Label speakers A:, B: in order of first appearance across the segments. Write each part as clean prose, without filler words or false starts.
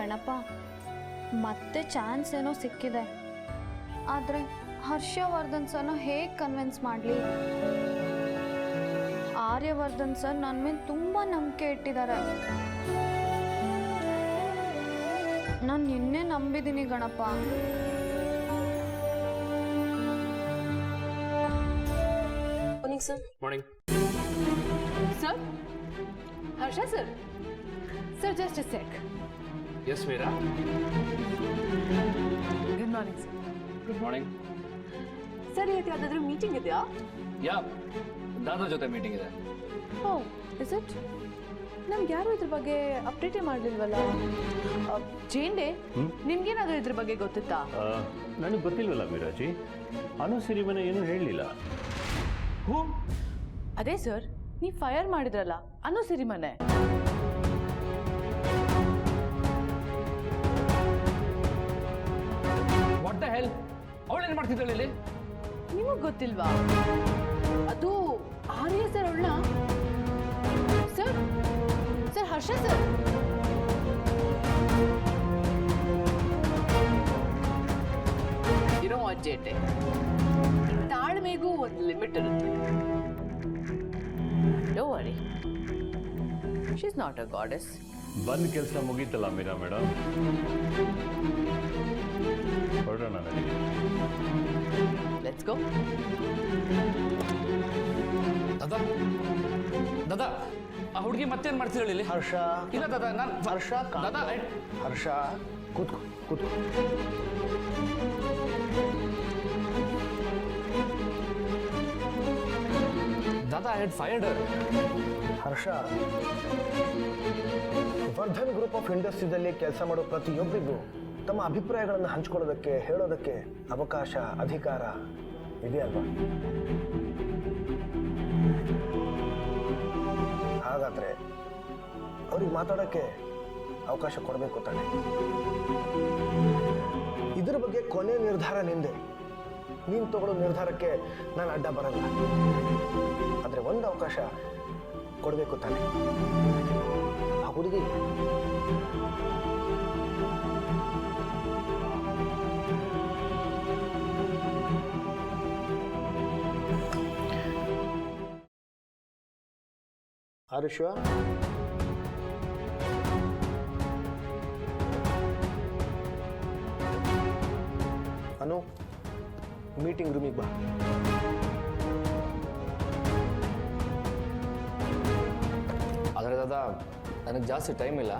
A: ಗಣಪ ಮತ್ತೆ ಚಾನ್ಸ್ ಏನೋ ಸಿಕ್ಕಿದೆ. ಆದರೆ ಹರ್ಷವರ್ಧನ್ ಸರ್ನ ಹೇಗೆ ಕನ್ವಿನ್ಸ್ ಮಾಡಲಿ? ಆರ್ಯವರ್ಧನ್ ಸರ್ ನನ್ನ ಮೇಲೆ ತುಂಬ ನಂಬಿಕೆ ಇಟ್ಟಿದ್ದಾರೆ. ನಾನು ನಿನ್ನೆ ನಂಬಿದ್ದೀನಿ Ganapa.
B: Morning sir.
C: Morning
B: sir, Harsha sir. Sir just a sec.
C: Yes Meera.
B: Good morning sir.
C: Good morning.
B: Sir ಇವತ್ತು ಯಾವುದಾದ್ರೂ ಮೀಟಿಂಗ್ ಇದೆಯಾ?
C: ಯಾ, ದಾದಾ ಜೊತೆ ಮೀಟಿಂಗ್ ಇದೆ.
B: Oh is it? ನಮ್ಗೆ ಯಾರು ಇದ್ರ ಬಗ್ಗೆ ಅಪ್ಡೇಟೇ ಮಾಡಲಿಲ್ವಲ್ಲ. ಜೇಂಡೆ, ನಿಮ್ಗೇನಾದ್ರೂ ಇದ್ರ ಬಗ್ಗೆ ಗೊತ್ತಿತ್ತಾ?
D: ನನಗೆ ಗೊತ್ತಿಲ್ವಲ್ಲ ಮೀರಾಜಿ. ಅನು ಸಿರಿಮನೆ ಏನೂ ಹೇಳಲಿಲ್ಲ.
C: ಹೂ?
B: ಅದೇ ಸರ್, ನೀವು ಫೈರ್ ಮಾಡಿದ್ರಲ್ಲ Anu Sirimane.
C: What the hell? ಅವಳೇನು ಮಾಡ್ತಿದ್ದಾಳೆ ಇಲ್ಲಿ?
B: ನಿಮಗ್ ಗೊತ್ತಿಲ್ವಾ? ಅದು ಆರ್ಯ ಸರ್ ಅವಳ. Sir sir, Harsha sir. ಇರೋ ಅಜ್ಜೇಟೆ, ತಾಳ್ಮೆಗೂ ಒಂದು ಲಿಮಿಟ್ ಇರುತ್ತೆ. Don't worry, she is not a goddess.
D: ಬಂದ್ ಕೆಲಸ ಮುಗೀತಲ್ಲ ಮೀರಾ ಮೇಡಮ್, ಹೊರಡೋಣ.
B: Let's go.
C: ದಾದಾ, ದಾದಾ, ಆ ಹುಡುಗಿ ಮತ್ತೇನು ಮಾಡ್ತಿದ್ದಾಳೆ ಇಲ್ಲಿ?
E: ಹರ್ಷ.
C: ಇಲ್ಲ ದಾದಾ, ನಾನು
E: ಹರ್ಷ.
C: ದಾದಾ,
E: ಹರ್ಷ ಕೂತ್ಕೋ ಕೂತ್ಕೋ.
C: Dada, I had fired her.
E: Harsha, Vardhan group of ಇಂಡಸ್ಟ್ರೀದಲ್ಲಿ ಕೆಲಸ ಮಾಡೋ ಪ್ರತಿಯೊಬ್ಬರಿಗೂ ತಮ್ಮ ಅಭಿಪ್ರಾಯಗಳನ್ನು ಹಂಚ್ಕೊಳ್ಳೋದಕ್ಕೆ, ಹೇಳೋದಕ್ಕೆ ಅವಕಾಶ, ಅಧಿಕಾರ ಇದೆಯಲ್ವಾ? ಹಾಗಾದ್ರೆ ಅವ್ರಿಗೆ ಮಾತಾಡೋಕ್ಕೆ ಅವಕಾಶ ಕೊಡಬೇಕು ತಾನೆ. ಇದ್ರ ಬಗ್ಗೆ ಕೊನೆ ನಿರ್ಧಾರ ನಿಂದೆ. ನೀನು ತಗೊಳ್ಳೋ ನಿರ್ಧಾರಕ್ಕೆ ನಾನು ಅಡ್ಡ ಬರಲ್ಲ. ಆದರೆ ಒಂದು ಅವಕಾಶ ಕೊಡಬೇಕು ತಾನೆ ಆ ಹುಡುಗಿ. ಹರೀಶ್, ಅನು, ಮೀಟಿಂಗ್ ರೂಮಿಗೆ ಬಾ.
C: ಆದರೆ ದಾದಾ, ನನಗೆ ಜಾಸ್ತಿ ಟೈಮ್ ಇಲ್ಲ,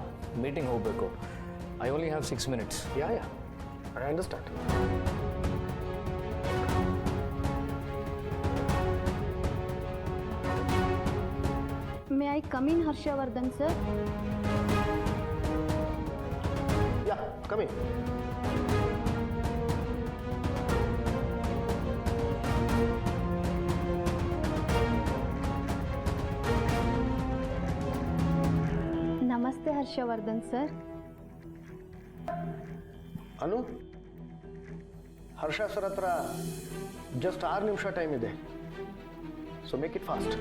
C: ಮೀಟಿಂಗ್ ಹೋಗಬೇಕು. I only have 6 minutes.
E: Ya I understand.
A: May I come in Harshavardhan sir?
E: Ya, come in.
A: ನಮಸ್ತೆ ಹರ್ಷವರ್ಧನ್ ಸರ್.
E: ಅನು, ಹರ್ಷ ಸರ್ ಹತ್ರ ಜಸ್ಟ್ 6 ನಿಮಿಷ ಟೈಮ್ ಇದೆ. So make it fast.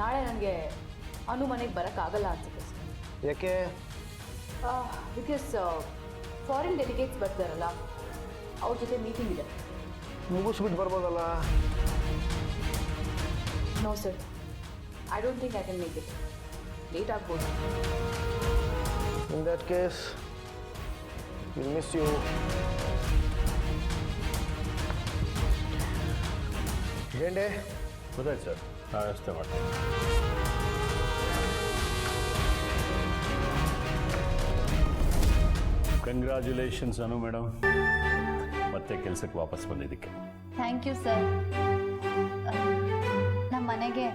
B: ನಾಳೆ ನನಗೆ ಅನು ಮನೆಗೆ ಬರೋಕ್ಕಾಗಲ್ಲ ಅನ್ಸುತ್ತೆ ಸರ್.
E: ಯಾಕೆ?
B: ಬಿಕಾಸ್ ಫಾರಿನ್ ಡೆಲಿಗೇಟ್ಸ್ ಬರ್ತಾರಲ್ಲ, ಅವ್ರ ಜೊತೆ ಮೀಟಿಂಗ್ ಇದೆ.
E: ಮುಗಿಸ್ಬಿಟ್ಟು ಬರ್ಬೋದಲ್ಲ?
B: No sir, I don't think I can make it. Late ಆಗ್ಬೋದು.
E: In that case will miss you. Jende,
D: ಗೊತ್ತಾಯ್ತು ಸರ್, ನಾನು ವ್ಯವಸ್ಥೆ ಮಾಡ್ತೀನಿ. ಕಂಗ್ರ್ಯಾಚುಲೇಷನ್ಸ್ ಅನು ಮೇಡಮ್, ಮತ್ತೆ ಕೆಲಸಕ್ಕೆ ವಾಪಸ್ ಬಂದಿದ್ದಕ್ಕೆ.
A: Thank you sir. ನಮ್ಮ ಮನೆಗೆ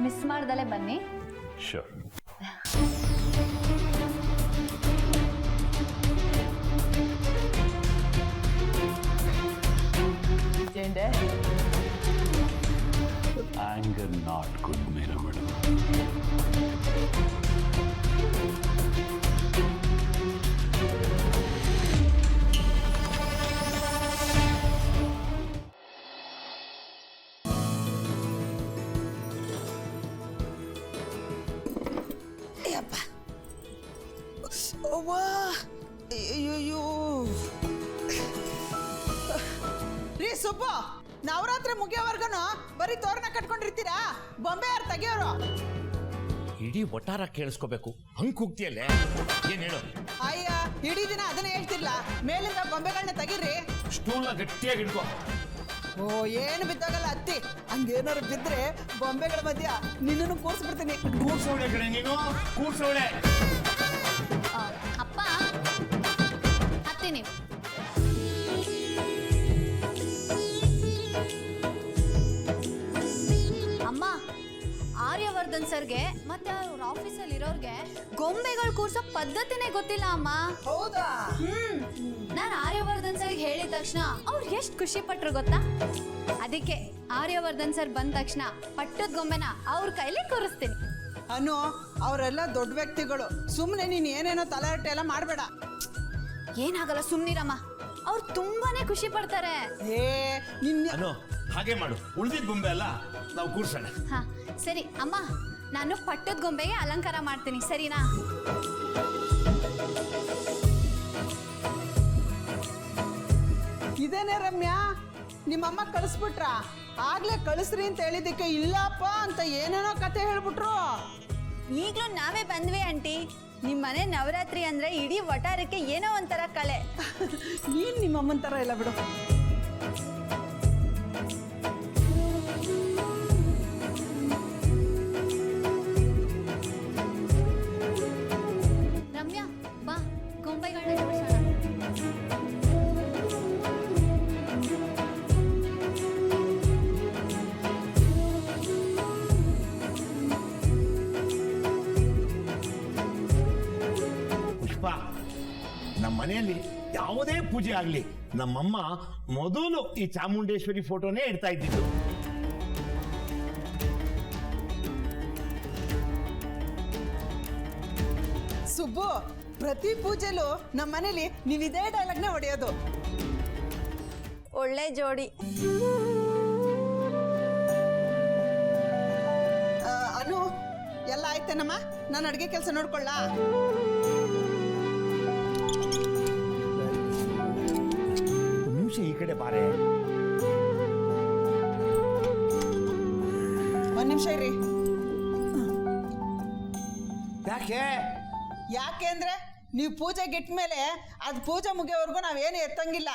A: ಮಿಸ್ ಮಾಡ್ದಲೇ ಬನ್ನಿ.
D: Sure.
B: Jende,
D: Anger not good, Meera madam.
F: ಅಯ್ಯಪ್ಪ ಅವ್ವಾ ಅಯ್ಯೋ ರೀ ಸುಬ್ಬು ನವರಾತ್ರಿ ಮುಗಿಯೋವರ್ಗನು ಬರೀ ತೋರಣ ಕಟ್ಕೊಂಡಿರ್ತೀರಾ ಬೊಂಬೆ ಯಾರು ತೆಗಿಯೋರು
G: ಇಡೀ ಒಟ್ಟಾರ ಕೇಳಿಸ್ಕೋಬೇಕು ಹಂಗೆ ಕೂಗ್ತಿಯಲ್ಲೇ ಏನು ಹೇಳು
F: ಅಯ್ಯ ಇಡೀ ದಿನ ಅದನ್ನೇ ಹೇಳ್ತಿರ್ಲ ಮೇಲಿಂದ ಬೊಂಬೆಗಳನ್ನ ತೆಗೀರಿ
G: ಸ್ಟೂಲ್ನ ಗಟ್ಟಿಯಾಗಿ ಹಿಡ್ಕೋ
F: ಓ ಏನು ಬಿದ್ದಾಗಲ್ಲ ಅತ್ತಿ ಹಂಗೇನಾರು ಬಿದ್ರೆ ಬೊಂಬೆಗಳ ಮಧ್ಯ ನಿನ್ನನ್ನು ಕೂರಿಸ್ಬಿಡ್ತೀನಿ
G: ಕೂರ್ಸೋಳೆ ಕಡೆ ನೀನು ಕೂರ್ಸೋಳೆ
A: ಅಪ್ಪ ಹತ್ತಿ ನೀವು ಅಮ್ಮ ಆರ್ಯವರ್ಧನ್ ಸರ್ಗೆ ಮತ್ತೆ ಅವ್ರ ಆಫೀಸಲ್ಲಿ ಇರೋರ್ಗೆ ಗೊಂಬೆಗಳು ಕೂರ್ಸೋ ಪದ್ಧತಿನೇ ಗೊತ್ತಿಲ್ಲ ಅಮ್ಮ.
F: ಹೌದಾ
A: ನಾನು ಆರ್ಯವರ್ಧನ್ ಸರ್ಗೆ ಹೇಳಿದ ತಕ್ಷಣ ಅವ್ರು ಎಷ್ಟು ಖುಷಿ ಪಟ್ರು ಗೊತ್ತಾ? ಅದಕ್ಕೆ ಆರ್ಯವರ್ಧನ್ ಸರ್ ಬಂದ ತಕ್ಷಣ ಪಟ್ಟದ ಗೊಂಬೆನ ಅವ್ರ ಕೈಲಿ ಕೂರಿಸ್ತೀನಿ.
F: ಅನು ಅವರೆಲ್ಲ ದೊಡ್ಡ ವ್ಯಕ್ತಿಗಳು ಸುಮ್ಮನೆ ನೀನು ಏನೇನೋ ತಲಾಟೆ ಎಲ್ಲ ಮಾಡಬೇಡ
A: ಏನಾಗಲ್ಲ ಸುಮ್ನಿರಮ್ಮ, ಅವ್ರು ತುಂಬಾನೇ ಖುಷಿ ಪಡ್ತಾರೆ.
F: ಏ ನಿನ್ನ
G: ಅನು ಹಾಗೆ ಮಾಡು ಉಳಿದಿದ್ದ ಬೊಂಬೆ ಅಲ್ಲ ನಾವು ಕೂರ್ಸೋಣ
A: ಹಾ ಸರಿ ಅಮ್ಮ, ನಾನು ಪಟ್ಟದ ಗೊಂಬೆಗೆ ಅಲಂಕಾರ ಮಾಡ್ತೀನಿ, ಸರಿನಾ?
F: ಇದೇನೇ ರಮ್ಯಾ ನಿಮ್ಮಮ್ಮ ಕಳಿಸ್ಬಿಟ್ರ ಆಗ್ಲೇ ಕಳಿಸ್ರಿ ಅಂತ ಹೇಳಿದ್ದಕ್ಕೆ ಇಲ್ಲಪ್ಪ ಅಂತ ಏನೇನೋ ಕತೆ ಹೇಳ್ಬಿಟ್ರು.
A: ಈಗಲೂ ನಾವೇ ಬಂದ್ವಿ ಆಂಟಿ. ನಿಮ್ಮ ಮನೆ ನವರಾತ್ರಿ ಅಂದ್ರೆ ಇಡೀ ವಟಾರಕ್ಕೆ ಏನೋ ಒಂಥರ ಕಳೆ.
F: ನೀನ್ ನಿಮ್ಮಮ್ಮನ ತರ ಇಲ್ಲ ಬಿಡು.
A: ರಮ್ಯಾ ಬಾ ಗೊಂಬೆಗಳನ್ನ ಜೋಡಿಸೋಣ.
G: ಪುಷ್ಪ ನಮ್ಮ ಮನೆಯಲ್ಲಿ ಯಾವುದೇ ಪೂಜೆ ಆಗಲಿ ನಮ್ಮಮ್ಮ ಮೊದಲು ಈ ಚಾಮುಂಡೇಶ್ವರಿ ಫೋಟೋನೇ ಇಡ್ತಾ ಇದ್ದಿದ್ದು.
F: ಸುಬ್ಬು ಪ್ರತಿ ಪೂಜೆಲೂ ನಮ್ಮ ಮನೇಲಿ ನೀವು ಇದೇ ಡೈಲಾಗ್ನೇ ಹೊಡೆಯೋದು.
A: ಒಳ್ಳೆ ಜೋಡಿ.
F: ಅನು ಎಲ್ಲ ಆಯ್ತೇನಮ್ಮ, ನಾನು ಅಡುಗೆ ಕೆಲಸ ನೋಡ್ಕೊಳ್ಳ.
G: ನಿಮಿಷ ಈ ಕಡೆ ಬಾರೆ.
F: ಒಂದ್ ನಿಮಿಷ ಇರಿ.
G: ಯಾಕೆ
F: ಯಾಕೆ ಅಂದ್ರೆ ನೀವು ಪೂಜೆ ಗಿಟ್ಟ ಮೇಲೆ ಅದು ಪೂಜೆ ಮುಗಿಯೋವರೆಗೂ ನಾವೇನು ಎತ್ತಂಗಿಲ್ಲ.